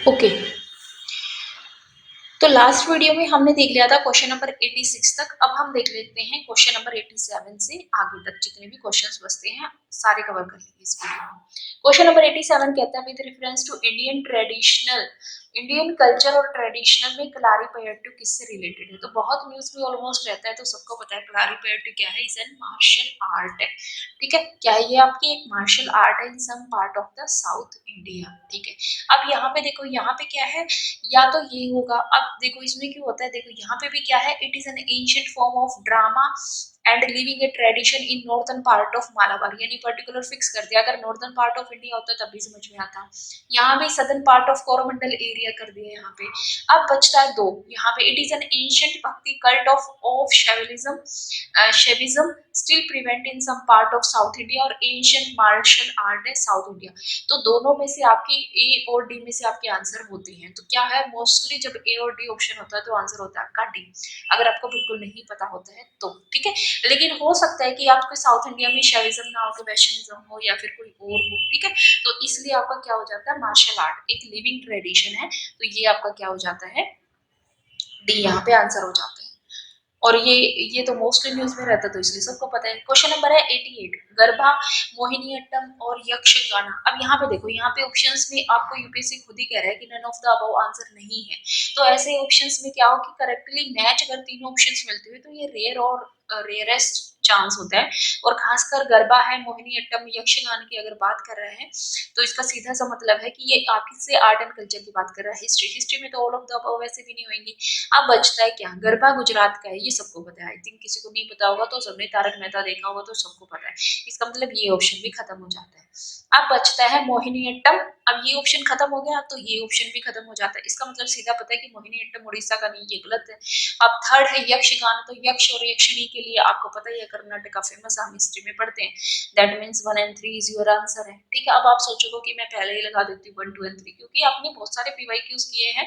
Okay. तो last video में हमने देख लिया था क्वेश्चन नंबर 86 तक। अब हम देख लेते हैं क्वेश्चन नंबर 87 से आगे तक जितने भी क्वेश्चंस बचते हैं सारे कवर कर लेंगे इस वीडियो में। क्वेश्चन नंबर 87 कहता है with reference to Indian culture और ट्रेडिशनल में कलारीपयट्टू किससे रिलेटेड है। तो बहुत न्यूज में ऑलमोस्ट रहता है, तो सबको पता है कलारीपयट्टू क्या है। इज एन मार्शल आर्ट है। ठीक है, क्या है ये आपकी एक मार्शल आर्ट है in some part of the south India. ठीक है, अब यहाँ पे देखो, यहाँ पे क्या है, या तो ये होगा। अब देखो इसमें क्यों होता है, देखो यहाँ पे भी क्या है, it is an ancient form of drama and living A tradition in northern part of Malabar. यानी पर्टिकुलर फिक्स कर दिया, अगर नॉर्थन पार्ट ऑफ इंडिया होता तब भी समझ में आता। यहाँ भी southern part of Coromandel area कर दिया यहाँ पे। अब बचता है दो, यहाँ पे it is an ancient bhakti cult of Shaivism still prevent in some part of South India और एंशिएंट मार्शल आर्ट है साउथ इंडिया। तो दोनों में से आपकी ए और डी में से आपके आंसर होते हैं। तो क्या है, मोस्टली जब ए और डी ऑप्शन होता है तो आंसर होता है आपका डी, अगर आपको बिल्कुल नहीं पता होता है तो। ठीक है, लेकिन हो सकता है कि आपके साउथ इंडिया में शैविज्म ना हो, वैष्णविज्म हो या फिर कोई और हो। ठीक है, तो इसलिए आपका क्या हो जाता है, मार्शल आर्ट एक लिविंग ट्रेडिशन है, तो ये आपका क्या हो जाता है, डी यहाँ पे आंसर हो जाता है। और ये तो मोस्टली न्यूज में रहता है, तो इसलिए सबको पता है। क्वेश्चन नंबर है 88, गरबा, मोहिनीअट्टम और यक्षगान। अब यहाँ पे देखो, यहाँ पे ऑप्शंस में आपको यूपीएससी खुद ही कह रहा है कि none of the above answer नहीं है। तो ऐसे ऑप्शंस में क्या हो कि करेक्टली मैच अगर तीनों ऑप्शंस मिलते हुए, तो ये रेयर और रेयरेस्ट चांस होता है। और खासकर गरबा है, मोहिनीअट्टम, यक्षगान की अगर बात कर रहे हैं, तो इसका सीधा सा मतलब है कि ये आपसे आर्ट एंड कल्चर की बात कर रहा है। हिस्ट्री में तो ऑल ऑफ द अबव वैसे भी नहीं होंगी। अब बचता है क्या, गरबा गुजरात का है, ये सबको पता है। आई थिंक किसी को नहीं पता होगा, तो सबने तारक मेहता देखा होगा तो सबको पता है। इसका मतलब ये ऑप्शन भी खत्म हो जाता है। अब बचता है मोहिनीअट्टम। अब ये ऑप्शन खत्म हो गया तो ये ऑप्शन भी खत्म हो जाता है। इसका मतलब सीधा पता है कि मोहिनीअट्टम उड़ीसा का नहीं, ये गलत है। अब थर्ड है यक्षगान। तो यक्ष और यक्षिणी के लिए आपको पता ही है, कर्नाटक का फेमस, हम हिस्ट्री में पढ़ते हैं। That means 1 and 3 is your answer है। ठीक है, अब आप सोचोगे कि मैं पहले ही लगा देती हूँ 1, 2 and 3, क्योंकि आपने बहुत सारे पीवाईक्यूज किए हैं,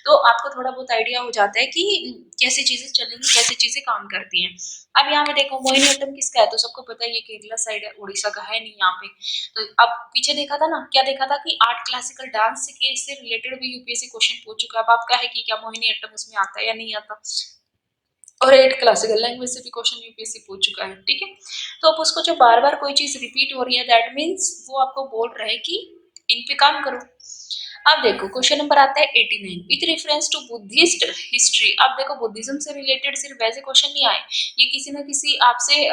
तो आपको थोड़ा बहुत आइडिया हो जाता है कि कैसी चीजें चलेंगी, कैसी चीजें काम करती हैं। अब यहाँ पे देखो, मोहिनीअट्टम किसका है, तो सबको पता है ये केरला साइड है, उड़ीसा का है नहीं यहाँ पे। तो अब पीछे देखा था ना, क्या देखा था कि आर्ट क्लासिकल डांस के से रिलेटेड भी यूपीएससी क्वेश्चन पूछ चुका है। अब आपका है कि क्या मोहिनीअट्टम उसमें आता है या नहीं आता। और 8 क्लासिकल लैंग्वेज से भी क्वेश्चन यूपीएससी पूछ चुका है। ठीक है, तो अब उसको जो बार बार कोई चीज रिपीट हो रही है, दैट मीन्स वो आपको बोल रहे हैं कि इन पे काम करो। अब देखो क्वेश्चन नंबर आता है 89, with reference to Buddhist history. अब देखो बुद्धिज्म से रिलेटेड सिर्फ वैसे क्वेश्चन नहीं आए, ये किसी न किसी आपसे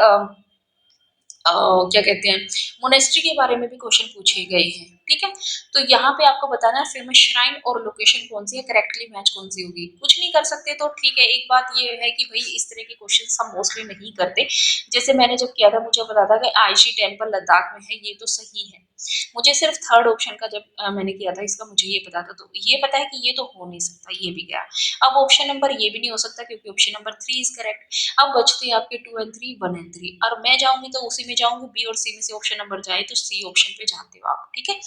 क्या कहते हैं, मोनेस्ट्री के बारे में भी क्वेश्चन पूछे गए हैं। ठीक है, तो यहाँ पे आपको बताना है फेमस श्राइन और लोकेशन कौन सी है, करेक्टली मैच कौन सी होगी। कुछ नहीं कर सकते तो ठीक है, एक बात ये है कि भाई इस तरह के क्वेश्चन हम मोस्टली नहीं करते। जैसे मैंने जब किया था, मुझे पता था कि आयशी टेम्पल लद्दाख में है, ये तो सही है। मुझे सिर्फ थर्ड ऑप्शन का जब मैंने किया था, इसका मुझे ये पता था, तो ये पता है कि ये तो हो नहीं सकता, ये भी गया। अब ऑप्शन नंबर ये भी नहीं हो सकता, क्योंकि ऑप्शन नंबर 3 इज करेक्ट। अब बचते हैं आपके 2 and 3, 1 and 3, और मैं जाऊंगी तो उसी में जाऊंगी, बी और सी में से ऑप्शन नंबर जाए तो सी ऑप्शन पे जाते हो आप। ठीक है,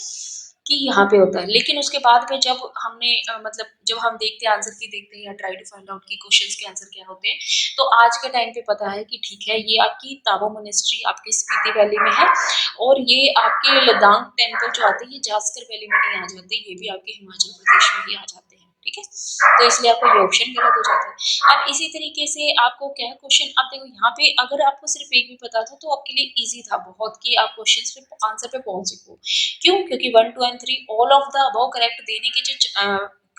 कि यहाँ पे होता है। लेकिन उसके बाद में जब हमने मतलब जब हम देखते हैं आंसर की, देखते हैं या ट्राई टू फाइंड आउट की क्वेश्चंस के आंसर क्या होते हैं, तो आज के टाइम पे पता है कि ठीक है, ये आपकी ताबो मोनेस्ट्री आपकी स्पीति वैली में है, और ये आपके लद्दाख टेम्पल जो आते हैं ये जास्कर वैली में नहीं आ जाते, ये भी आपके हिमाचल प्रदेश में ही आ जाते हैं। ठीक है, तो इसलिए आपका ये ऑप्शन गलत हो जाता है। अब इसी तरीके से आपको क्या है क्वेश्चन, अब देखो यहाँ पे अगर आपको सिर्फ एक भी पता था तो आपके लिए इजी था बहुत कि आप क्वेश्चंस पे आंसर पे पहुंच सको। क्यों, क्योंकि 1, 2 and 3 all of the above correct देने के जो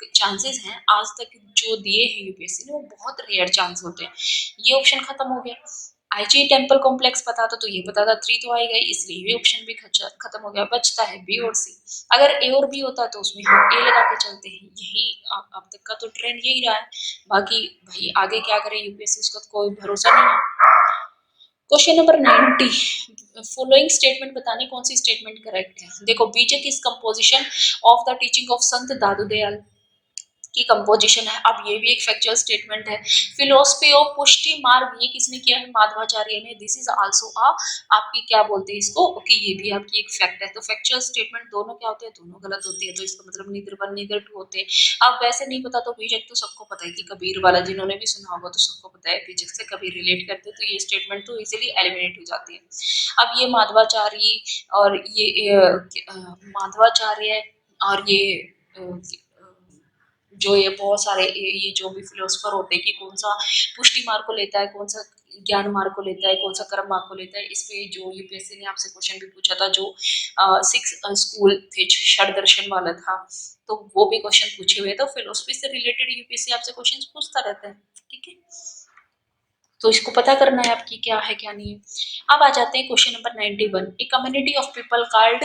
चांसेस हैं आज तक जो दिए हैं यूपीएससी ने, वो बहुत रेयर चांस होते हैं। ये ऑप्शन खत्म हो गया। आईजी टेम्पल कॉम्प्लेक्स पता था तो ये पता था, 3 तो आएगा, इसलिए ये ऑप्शन भी खत्म हो गया। बचता है बी और सी। अगर ए और बी होता तो उसमें हम ए लगा के चलते हैं। यही अब तक का तो ट्रेंड यही रहा है। बाकी भाई आगे क्या करे यूपीएससी, उसका तो कोई भरोसा नहीं है। क्वेश्चन नंबर 90, फॉलोइंग स्टेटमेंट बताने कौन सी स्टेटमेंट करेक्ट है। देखो, बीजक is composition of the teaching of संत दादू दयाल की कंपोजिशन है। अब ये भी एक फैक्चुअल स्टेटमेंट है। फिलोसफी ऑफ पुष्टि मार्ग, ये किसने किया है, माधवाचार्य ने। दिस इज आल्सो अ आपकी क्या बोलते हैं इसको, ओके, ये भी आपकी एक फैक्ट है। तो फैक्चुअल स्टेटमेंट दोनों क्या होते हैं, दोनों गलत होती है, तो इसका मतलब नीदर 1 नीदर 2 होते हैं। अब वैसे नहीं पता तो बीजक तो सबको पता है कि कबीर वाला, जिन्होंने भी सुना होगा तो सबको पता है बीजक से कबीर रिलेट करते, तो ये स्टेटमेंट तो इजिली एलिमिनेट हो जाती है। अब ये माधवाचार्य और ये माधवाचार्य और ये जो ये बहुत सारे ये जो भी फिलोसफर होते हैं कि कौन सा पुष्टि मार्क को लेता है, कौन सा ज्ञान मार्क को लेता है, कौन सा कर्म मार्क को लेता है, इस पे जो यूपीएससी ने आपसे क्वेश्चन भी पूछा था, जो 6 स्कूल थे, षड दर्शन वाला था, तो वो भी क्वेश्चन पूछे हुए, तो फिलोसफी से रिलेटेड यूपीएससी आपसे क्वेश्चन पूछता रहता है, ठीक है। तो इसको पता करना है आपकी क्या है क्या नहीं है। अब आ जाते हैं question number 91। A community of people called,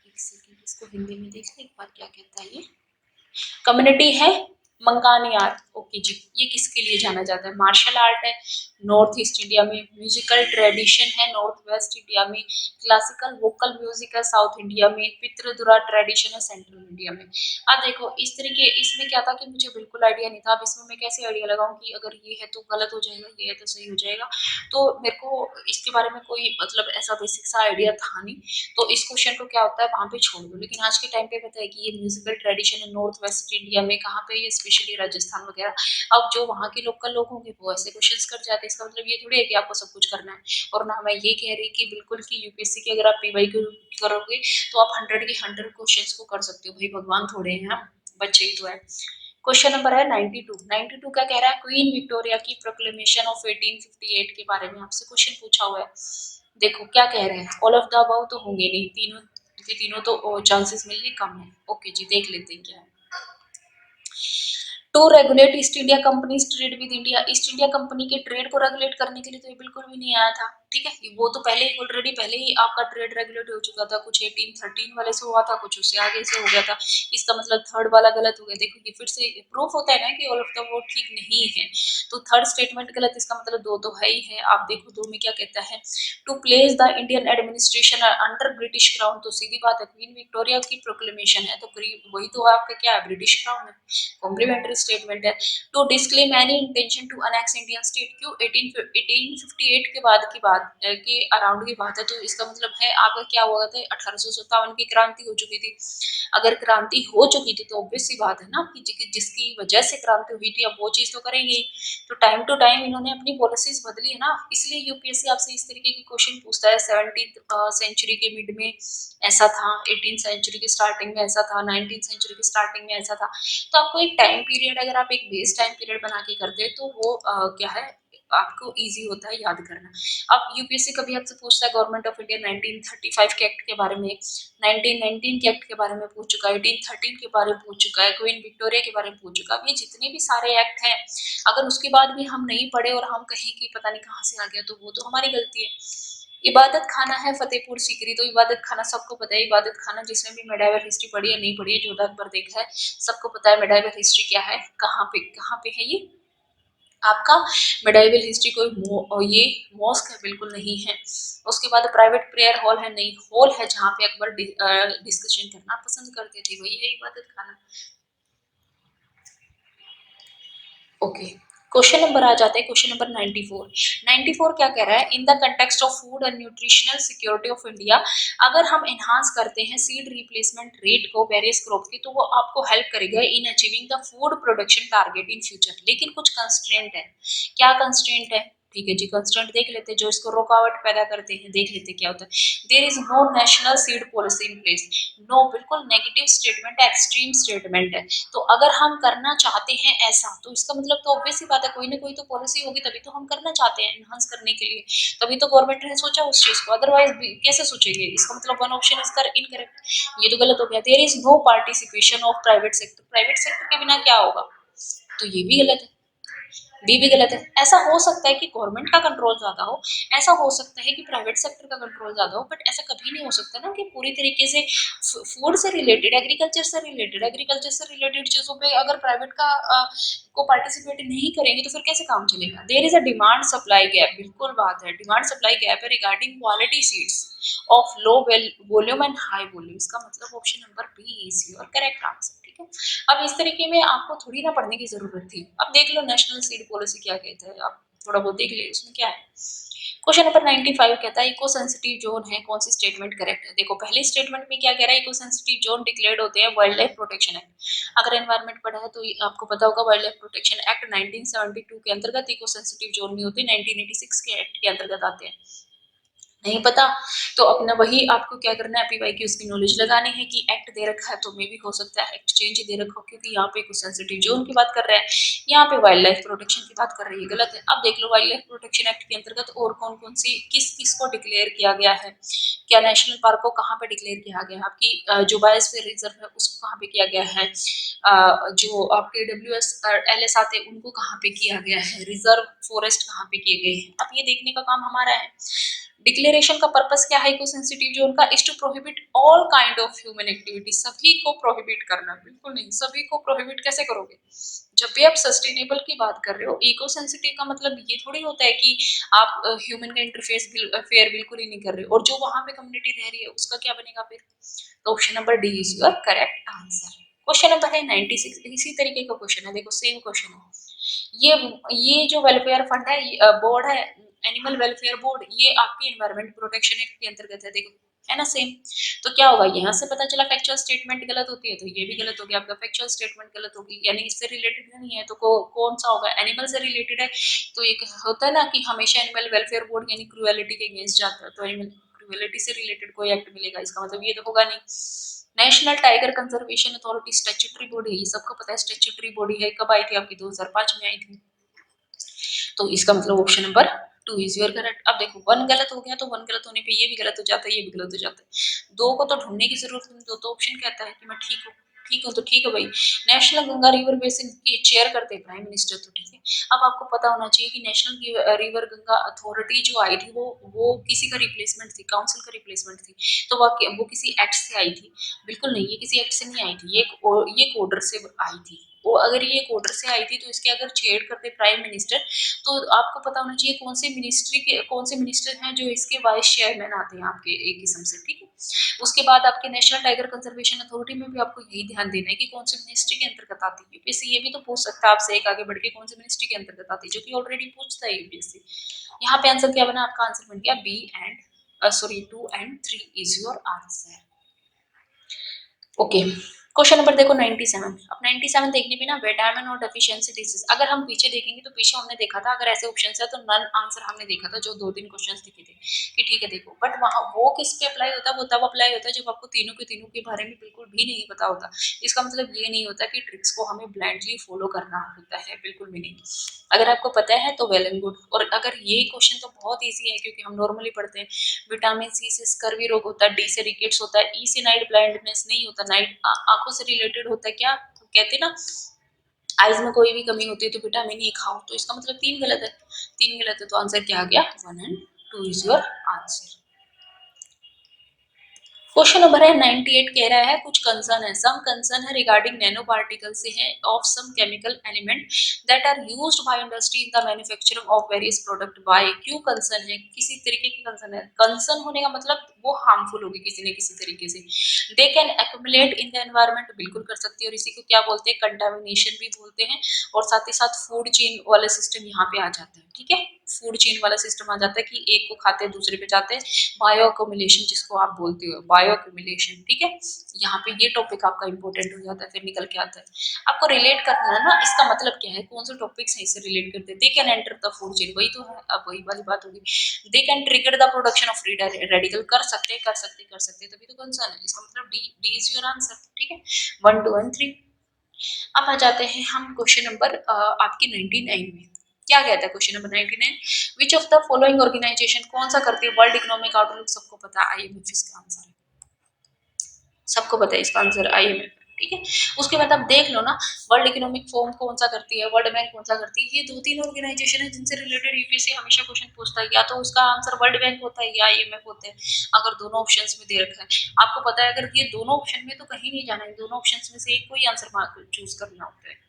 एक सेकंड इसको हिंदी में देख लें एक बार क्या कहता है ये। कम्युनिटी है मंगानियार, ओके जी, ये किसके लिए जाना जाता है? मार्शल आर्ट है नॉर्थ ईस्ट इंडिया में, म्यूजिकल ट्रेडिशन है नॉर्थ वेस्ट इंडिया में, क्लासिकल वोकल म्यूजिक है साउथ इंडिया में, पितृदुरा ट्रेडिशन है सेंट्रल इंडिया में। अब देखो इस तरीके, इसमें क्या था कि मुझे बिल्कुल आइडिया नहीं था, अब इसमें मैं कैसे आइडिया लगाऊं कि अगर ये है तो गलत हो जाएगा, ये है तो सही हो जाएगा, तो मेरे को इसके बारे में कोई मतलब ऐसा बेसिक सा आइडिया था नहीं, तो इस क्वेश्चन को क्या होता है वहां पे छोड़ दो। लेकिन आज के टाइम पे पता है कि ये म्यूजिकल ट्रेडिशन है नॉर्थ वेस्ट इंडिया में, कहाँ पे ये स्पेशली राजस्थान वगैरह। अब जो वहाँ के लोकल लोग होंगे वो ऐसे क्वेश्चंस कर जाते हैं, इसका मतलब ये थोड़ी है कि आपको सब कुछ करना है। और ना मैं ये कह रही कि बिल्कुल कि यूपीएससी की अगर आप पीवाई करोगे तो आप 100 के 100 क्वेश्चंस को कर सकते हो, भाई भगवान थोड़े हैं हम, बच्चे ही तो है। क्वेश्चन नंबर है 92। 92 क्या कह रहा है? क्वीन विक्टोरिया की प्रोक्लेमेशन ऑफ 1858 के बारे में आपसे क्वेश्चन पूछा हुआ है। देखो क्या कह रहे हैं, ऑल ऑफ द अबव तो होंगे नहीं, तीनों के तीनों तो चांसेस मिलने कम है। ओके जी, देख लेते हैं क्या है। To regulate East India Company trade with India, East India Company के ट्रेड को रेगुलेट करने के लिए तो ये बिल्कुल भी नहीं आया था, ठीक है। वो तो पहले ही ऑलरेडी पहले ही आपका ट्रेड रेगुलेट हो चुका था, कुछ 1813 वाले से हुआ था, कुछ उससे आगे से हो गया था। इसका मतलब थर्ड वाला गलत हो गया। देखो ये फिर से प्रूफ होता है ना कि ऑल ऑफ द वो ठीक नहीं है, तो थर्ड स्टेटमेंट गलत, इसका मतलब दो तो है ही है। आप देखो दो में क्या कहता है, to place the Indian administration under British Crown, तो सीधी बात है क्वीन विक्टोरिया की प्रोक्लेमेशन है, तो वही तो आपका क्या है, ब्रिटिश क्राउन है, कॉम्प्लीमेंट्री स्टेटमेंट है। To disclaim any intention to annex Indian state, क्यों 1858 के बाद की बात के अराउंड की बात है, तो इसका मतलब है आपका क्या हुआ था, 1857 की क्रांति हो चुकी थी। अगर क्रांति हो चुकी थी तो ऑब्वियस सी बात है ना कि जिसकी वजह से क्रांति हुई थी अब वो चीज तो करेंगे। तो टाइम टू टाइम इन्होंने अपनी पॉलिसीज बदली है ना, इसलिए यूपीएससी आपसे इस तरीके के क्वेश्चन पूछता है। 17th सेंचुरी के मिड में ऐसा था, 18th सेंचुरी की स्टार्टिंग में ऐसा था, 19th सेंचुरी की स्टार्टिंग में ऐसा था। तो आपको एक टाइम पीरियड, अगर आप एक बेस टाइम पीरियड बना के करते हैं तो वो क्या है, आपको इजी होता है याद करना। अब यूपीएससी कभी आपसे पूछता है गवर्नमेंट ऑफ इंडिया 1935 के एक्ट के बारे में, 1919 के एक्ट के बारे में पूछ चुका है, 1813 के बारे में पूछ चुका है, क्वीन विक्टोरिया के बारे में पूछ चुका है। ये जितने भी सारे एक्ट हैं, अगर उसके बाद भी हम नहीं पढ़े और हम कहें कि पता नहीं कहाँ से आ गया, तो वो तो हमारी गलती है। इबादत खाना है फतेहपुर सीकरी, तो इबादत खाना सबको पता है, इबादत खाना जिसमें भी मेडाइवल हिस्ट्री पढ़ी है नहीं पढ़ी है, जोधा अकबर देखा है, सबको पता है मेडाइवल हिस्ट्री क्या है, कहाँ पे है ये आपका मेडाइवल हिस्ट्री। कोई ये मॉस्क है बिल्कुल नहीं है। उसके बाद प्राइवेट प्रेयर हॉल है नहीं, हॉल है जहाँ पे अकबर डिस्कशन करना पसंद करते थे, वही है इबादत खाना। ओके, क्वेश्चन नंबर आ जाता है, क्वेश्चन नंबर 94। 94 क्या कह रहा है, in the context of food and nutritional security of India, अगर हम एनहांस करते हैं सीड रिप्लेसमेंट रेट को वेरियस क्रॉप की, तो वो आपको हेल्प करेगा in achieving the food production target in future. लेकिन कुछ कंस्ट्रेंट है, क्या कंस्ट्रेंट है, ठीक है जी, कंस्ट्रेंट देख लेते हैं जो इसको रुकावट पैदा करते हैं, देख लेते हैं क्या होता है। There is no national seed policy in place, no बिल्कुल नेगेटिव स्टेटमेंट है, एक्सट्रीम स्टेटमेंट है। तो अगर हम करना चाहते हैं ऐसा, तो इसका मतलब तो ऑब्वियस सी बात है कोई ना कोई तो पॉलिसी होगी, तभी तो हम करना चाहते हैं एनहांस करने के लिए, तभी तो गवर्नमेंट ने सोचा उस चीज को, अदरवाइज कैसे सोचेंगे। इसका मतलब वन ऑप्शन इसका इनकरेक्ट, ये तो गलत हो गया। There is no participation of private sector, private sector के बिना क्या होगा, तो ये भी गलत है, बी भी गलत है। ऐसा हो सकता है कि गवर्नमेंट का कंट्रोल ज्यादा हो, ऐसा हो सकता है कि प्राइवेट सेक्टर का कंट्रोल ज्यादा हो, बट ऐसा कभी नहीं हो सकता ना कि पूरी तरीके से फूड से रिलेटेड, एग्रीकल्चर से रिलेटेड चीजों पे अगर प्राइवेट का को पार्टिसिपेट नहीं करेंगे तो फिर कैसे काम चलेगा। There is a demand supply gap, बिल्कुल बात है, डिमांड सप्लाई गैप है regarding quality seeds of low volume and high volume, इसका मतलब option number B is your correct answer, ठीक है। अब इस तरीके में आपको थोड़ी ना पढ़ने की जरूरत थी, अब देख लो नेशनल सीड पॉलिसी क्या कहता है, आप थोड़ा बहुत देख ले उसमें क्या है। क्वेश्चन नंबर 95 कहता है इको सेंसिटिव जोन है, कौन सी स्टेटमेंट करेक्ट है। देखो पहली स्टेटमेंट में क्या कह रहा है, इको सेंसिटिव जोन डिक्लेयर्ड होते हैं वाइल्ड लाइफ प्रोटेक्शन एक्ट, अगर एनवायरमेंट पढ़ा है तो आपको पता होगा वाइल्ड लाइफ प्रोटेक्शन एक्ट 1972 के अंतर्गत इको सेंसिटिव जोन नहीं होते, 1986 के एक्ट के अंतर्गत आते हैं। नहीं पता तो अपना वही आपको क्या करना है, पीवाई की उसकी नॉलेज लगानी है कि एक्ट दे रखा है तो मे भी हो सकता है एक्ट चेंज दे रखा हो, क्योंकि यहाँ पे कुछ सेंसिटिव जोन की बात कर रहे हैं, यहाँ पे वाइल्ड लाइफ प्रोटेक्शन की बात कर रही है, गलत है। अब देख लो वाइल्ड लाइफ प्रोटेक्शन एक्ट के अंतर्गत और कौन कौन सी किस किस को डिक्लेयर किया गया है, क्या नेशनल पार्क को कहाँ पे डिक्लेयर किया गया है, आपकी जो बायोस्फीयर रिजर्व है उसको कहाँ पे किया गया है, जो आपके WS LS आते हैं उनको कहाँ पे किया गया है, रिजर्व फॉरेस्ट कहाँ पे किए गए हैं, अब ये देखने का काम हमारा है। डिक्लेरेशन का पर्पस क्या है इको सेंसिटिव जोन का, is to prohibit all kind of human activity, सभी को प्रोहिबिट करना, बिल्कुल नहीं, सभी को प्रोहिबिट कैसे करोगे, जब भी आप सस्टेनेबल की बात कर रहे हो, इको सेंसिटिव का मतलब ये थोड़ी होता है कि आप ह्यूमन का इंटरफेस फेयर बिल्कुल ही नहीं कर रहे हो, और जो वहां पे कम्युनिटी रह रही है उसका क्या बनेगा फिर, तो option number D is your correct answer. Question number है 96, इसी तरीके का क्वेश्चन है, देखो सेम क्वेश्चन है, ये जो वेलफेयर फंड है, बोर्ड है, एनिमल वेलफेयर बोर्ड, ये आपकी एनवायरमेंट प्रोटेक्शन एक्ट के अंतर्गत है, देखो है ना सेम। तो क्या होगा, यहाँ से पता चला फैक्चुअल स्टेटमेंट गलत होती है तो ये भी गलत हो गया, आपका फैक्चुअल स्टेटमेंट गलत होगी, यानी इससे रिलेटेड नहीं है तो कौन सा होगा, एनिमल से रिलेटेड है, तो एक होता है ना कि हमेशा एनिमल वेलफेयर बोर्ड यानी क्रूएलिटी के अगेंस्ट जाता है, तो एनिमल क्रूएलिटी से रिलेटेड कोई एक्ट मिलेगा, इसका मतलब ये तो होगा नहीं। National tiger conservation authority statutory body है, ये सबको पता है स्टैट्यूटरी बॉडी है, कब आई थी आपकी 2005 में आई थी, तो इसका मतलब option number two is your correct. अब देखो वन गलत हो गया तो वन गलत होने पे ये भी गलत हो जाता है, ये भी गलत हो जाता है, दो को तो ढूंढने की जरूरत नहीं, दो तो ऑप्शन कहता है कि मैं ठीक हूँ, ठीक हूँ तो ठीक है भाई। नेशनल गंगा रिवर बेसिन की चेयर करते हैं प्राइम मिनिस्टर, तो ठीक है। अब आपको पता होना चाहिए कि नेशनल रिवर गंगा अथॉरिटी जो आई थी वो किसी का रिप्लेसमेंट थी, काउंसिल का रिप्लेसमेंट थी, तो वो किसी एक्ट से आई थी, बिल्कुल नहीं, ये किसी एक्ट से नहीं आई थी, ये एक ऑर्डर से आई थी, वो अगर ये एक ऑर्डर से आई थी तो इसके अगर चेयर करते प्राइम मिनिस्टर, तो आपको पता होना चाहिए कौन से मिनिस्टर हैं जो इसके वाइस चेयरमैन आते हैं आपके एक किस्म से, ठीक है। उसके बाद आपके नेशनल टाइगर कंजर्वेशन अथॉरिटी में भी आपको यही ध्यान देना है कि कौन सी मिनिस्ट्री के अंतर्गत आती है, यूपीएससी ये भी तो पूछ सकता है आपसे एक आगे बढ़ के कौन सी मिनिस्ट्री के अंतर्गत आती है, जो कि ऑलरेडी पूछता है यूपीएससी। यहाँ पे आंसर क्या बना, आपका आंसर बन गया B and sorry 2 and 3 is your answer. Okay, question number देखो 97। अब 97 देखने पे ना विटामिन और डेफिशिएंसी डिजीज, अगर हम पीछे देखेंगे तो पीछे हमने देखा था अगर ऐसे ऑप्शन है तो नन आंसर हमने देखा था, जो 2-3 क्वेश्चंस दिखे थे कि ठीक है देखो, बट वहां वो किस पे अप्लाई होता है, वो तब अप्लाई होता है जब आपको तीनों के बारे में बिल्कुल भी नहीं पता होता। इसका मतलब ये नहीं होता कि ट्रिक्स को हमें ब्लाइंडली फॉलो करना होता है, बिल्कुल भी नहीं। अगर आपको पता है तो वेल एंड गुड, और अगर ये क्वेश्चन तो बहुत ईजी है क्योंकि हम नॉर्मली पढ़ते हैं, विटामिन सी से स्कर्वी रोग होता है, डी से रिकेट्स होता है, ई से नाइट ब्लाइंडनेस नहीं होता, नाइट आंखों से रिलेटेड होता है, क्या तो कहते हैं ना आइज में कोई भी कमी होती है तो विटामिन ई खाओ, तो इसका मतलब तीन गलत है, तीन गलत है तो आंसर क्या आ गया 1 and 2 is your answer. Question number है 98 कह रहा है कुछ कंसर्न है, सम कंसर्न है रिगार्डिंग नैनो पार्टिकल से है of some chemical element that are used by industry in the manufacturing of various product by, क्यों कंसर्न है, किसी तरीके की कंसर्न है, कंसर्न होने का मतलब वो हार्मफुल होगी किसी न किसी तरीके से, they can accumulate in the environment, बिल्कुल कर सकती है, और इसी को क्या बोलते हैं कंटामिनेशन भी बोलते हैं, और साथ ही साथ फूड चेन वाला सिस्टम यहाँ पे आ जाता है, ठीक है, फूड चेन वाला सिस्टम आ जाता है कि एक को खाते हैं दूसरे पे जाते हैं, बायो अक्यूमुलेशन जिसको आप बोलते हो, बायो अक्यूमुलेशन, ठीक है। यहाँ पे ये टॉपिक आपका इंपॉर्टेंट हो जाता है, फिर निकल के आता है, आपको रिलेट करना है ना, इसका मतलब क्या है, कौन से टॉपिक्स हैं इससे रिलेट करते हैं, they can enter the food chain, वही तो है, अब वही वाली बात होगी, they can trigger the production of free radical, कर सकते तभी तो कंसर्न है, इसका मतलब D D is your answer, ठीक है। 1 2 and 3। अब आ जाते हैं हम क्वेश्चन नंबर आपकी 99 में, क्या कहता है question number 99, which of the following organisation, कौन सा करती है वर्ल्ड इकोनॉमिक आउटलुक, सबको पता है आईएमएफ इसका आंसर है, सबको पता है इसका आंसर आईएमएफ, ठीक है। उसके बाद आप देख लो ना वर्ल्ड इकोनॉमिक फोरम कौन सा करती है, वर्ल्ड बैंक कौन सा करती है, ये 2-3 ऑर्गेनाइजेशन है जिनसे रिलेटेड यूपीएससी हमेशा क्वेश्चन पूछता है, या तो उसका आंसर वर्ल्ड बैंक होता है या आईएमएफ होता है, अगर दोनों ऑप्शंस में दे रखा है, आपको पता है अगर ये दोनों ऑप्शन में तो कहीं नहीं जाना है, दोनों ऑप्शंस में से एक को ही आंसर चूज करना होता है।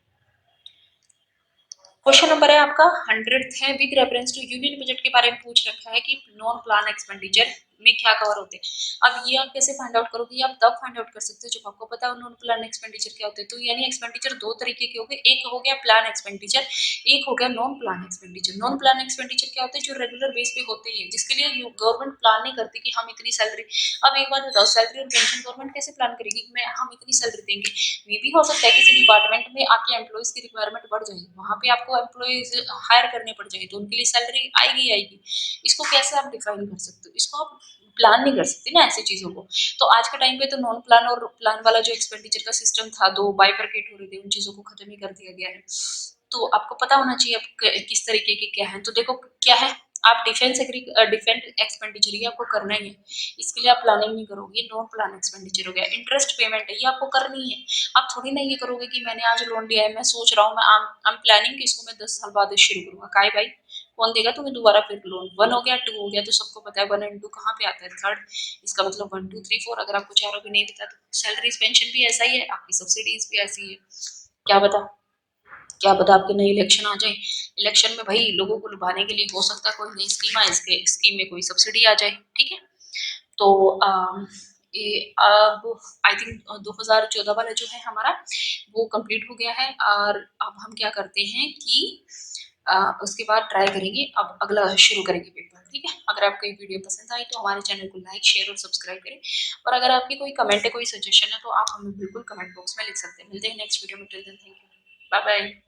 क्वेश्चन नंबर है आपका 100th है, with reference to union budget के बारे में पूछ रखा है कि नॉन प्लान एक्सपेंडिचर में क्या कवर होते हैं। अब ये आप कैसे फाइंड आउट करोगे, आप तब फाइंड आउट कर सकते हो जब आपको पता हो नॉन प्लान एक्सपेंडिचर क्या होते हैं। तो यानी एक्सपेंडिचर दो तरीके के हो गए, एक हो गया प्लान एक्सपेंडिचर, एक हो गया non plan expenditure. Non plan expenditure क्या होते हैं, जो रेगुलर बेस पे होते ही है, जिसके लिए गवर्नमेंट प्लान नहीं करती कि हम इतनी सैलरी। अब एक बात बताओ, सैलरी और पेंशन गवर्नमेंट कैसे प्लान करेगी कि मैं हम इतनी सैलरी देंगे। मे भी हो सकता है किसी डिपार्टमेंट में आपके एम्प्लॉयज की रिक्वायरमेंट बढ़ जाएगी, वहां पे आपको एम्प्लॉयज हायर करने पड़ जाएंगे, तो उनके लिए सैलरी आएगी आएगी। इसको कैसे आप डिफाइन कर सकते हो, इसको आप प्लान नहीं कर सकते ना ऐसी चीजों को। तो आज के टाइम पे तो नॉन प्लान और प्लान वाला जो एक्सपेंडिचर का सिस्टम था, दो बाइफरकेट हो रहे थे, उन चीजों को खत्म ही कर दिया गया है। तो आपको पता होना चाहिए आप किस तरीके के क्या है। तो देखो क्या है, आप डिफेंस एक्सपेंडिचर ये आपको करना ही है, इसके लिए आप प्लानिंग नहीं करोगे, नॉन प्लान एक्सपेंडिचर हो गया। इंटरेस्ट पेमेंट है, ये आपको करनी है। आप थोड़ी ना ये करोगे कि मैंने आज लोन लिया है, मैं सोच रहा हूँ, मैं आई एम प्लानिंग कि इसको मैं 10 साल बाद शुरू करूंगा। काय भाई, कौन देगा तुम्हें दोबारा फिर लोन। वन हो गया, टू हो गया, तो सबको पता है वन एंड टू कहाँ पे आता है, थर्ड। इसका मतलब वन टू थ्री फोर, अगर आपको चारों भी नहीं पता तो सैलरीज पेंशन भी ऐसा ही है, आपकी सब्सिडीज भी ऐसी है। क्या बता, क्या पता आपके नए इलेक्शन आ जाए, इलेक्शन में भाई लोगों को लुभाने के लिए हो सकता है कोई नई स्कीम आए, इसके स्कीम में कोई सब्सिडी आ जाए, ठीक है। तो ये अब आई थिंक 2014 वाला जो है हमारा वो कंप्लीट हो गया है, और अब हम क्या करते हैं कि उसके बाद ट्राई करेंगे, अब अगला शुरू करेंगे पेपर, ठीक है। अगर आपको ये वीडियो पसंद आई तो हमारे चैनल को लाइक शेयर और सब्सक्राइब करें, और अगर आपकी कोई कमेंट है, कोई सजेशन है, तो आप हमें बिल्कुल कमेंट बॉक्स में लिख सकते हैं। मिलते हैं नेक्स्ट वीडियो में, till then thank you, bye bye.